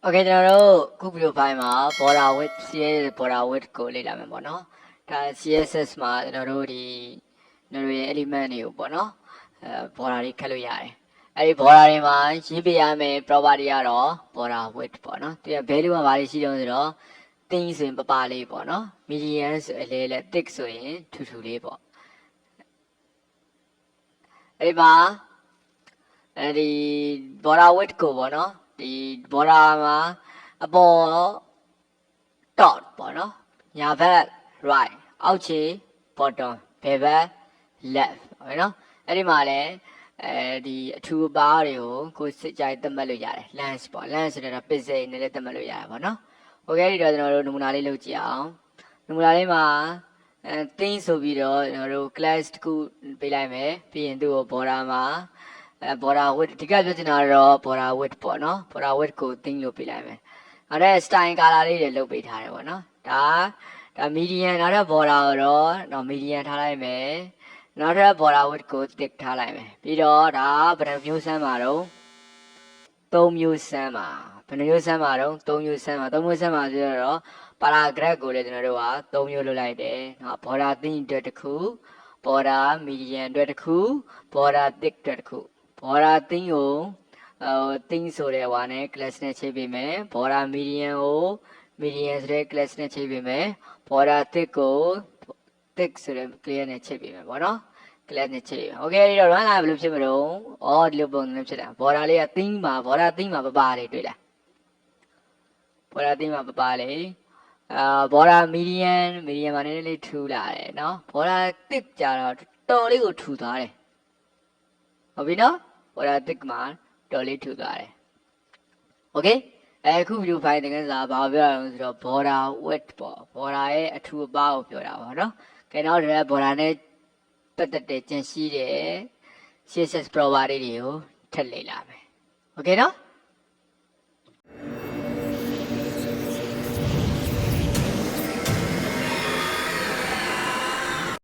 Okay ကျွန်တော်တို့ခုဗီဒီယိုဖိုင်မှာ border width CSS border width ကိုလေ့လာမယ်ပေါ့နော်ဒါ CSS မှာကျွန်တော်တို့ရဲ့ element တွေကိုပေါ့နော်border တွေခက်လို့ရတယ်အဲ့ဒီ border တွေမှာရေးပေးရမယ် property ကတော့ border width ပေါ့နော်သူက value မှာဘာတွေရှိတုံးဆိုတော့ thin ဆိုရင်ပပလေးပေါ့နော် medium ဆိုအလဲလဲ thick ဆိုရင်ထူထူလေးပေါ့အဲ့ဒီမှာဒီ border width ကိုပေါ့နော်ဒီ border မှာအပေါ် dot ပေါ့နော်ညာဘက် right အောက်ခြေ bottom ဘယ်ဘက် left ဟုတ်နော်အဲ့ဒီမှာလည်းဒီအထူအပါးတွေကိုကိုယ်စစ်ကြိုက်သတ်မှတ်လို့ရတယ် length ပေါ့ length ဆိုတော့ pixel နဲ့လည်းသတ်မှတ်လို့ရတယ်ပေါ့နော်โอเคဒီတော့ကျွန်တော်တို့နမူနာလေးလုပ်ကြည့်အောင်နမူနာလေးမှာthin ဆိုပြီးတော့ကျွန်တော်တို့ class တစ်ခုပေးလိုက်မယ်ပြီးရင်သူ့ကို border မှာborder width ဒီကပြောချင်တာတော့ border width ပေါ့နော် border width ကို thin လို့ပေးလိုက်မယ်အဲ့ဒါ style color လေးတွေလုပ်ပေးထားတယ်ပေါ့နော်ဒါ medium နောက်ထပ် border ကိုတော့ medium ထားလိုက်မယ်နောက်ထပ် border width ကို thick ထားလိုက်မယ်ပြီးတော့ဒါဘယ်နှမျိုးစမ်းမှာတော့3မျိုးစမ်းမှာဘယ်နှမျိုးစမ်းမှာတော့3မျိုးစမ်းမှာ3မျိုးစမ်းမှာဆိုတော့ paragraph ကိုလည်းကျွန်တော်တို့က3မျိုးလုပ်လိုက်တယ်နော် border thin အတွက်တစ်ခု border medium အတွက်တစ်ခု border thick အတွက်တစ်ခု border thin ကိုthin ဆိုတဲ့ဟာနဲ့ class နဲ့ချိန်ပေးမယ် border medium ကို medium ဆိုတဲ့ class နဲ့ချိန်ပေးမယ် border thick ကို thick ဆိုတဲ့ class နဲ့ချိန်ပေးမယ်ပေါ့နော် class နဲ့ချိန်ပေးမယ် okay ဒီတော့ run လာဘယ်လိုဖြစ်မလို့ဒီလိုပုံစံဖြစ်တာ border လေးက thin မှာ border thin မှာပပလေးတွေ့လား border thin မှာပပလေးborder medium မှာနည်းနည်းလေးထူလာတယ်နော် border thick ကြတော့တော်လေးကိုထူသွားတယ်ဟုတ်ပြီနော် border thick မှာတော်လေးထူသွားတယ် okay အခုဗီဒီယိုဖိုင်သင်ခန်းစာဘာပြောရအောင်ဆိုတော့ border width ပေါ့ border ရဲ့အထူအပါးကိုပြောတာပေါ့နော်ကဲနောက်ဒီ border နဲ့ပတ်သက်တဲ့ကျန်ရှိတဲ့ CSS property တွေကိုထပ်လေ့လာမယ် okay နော်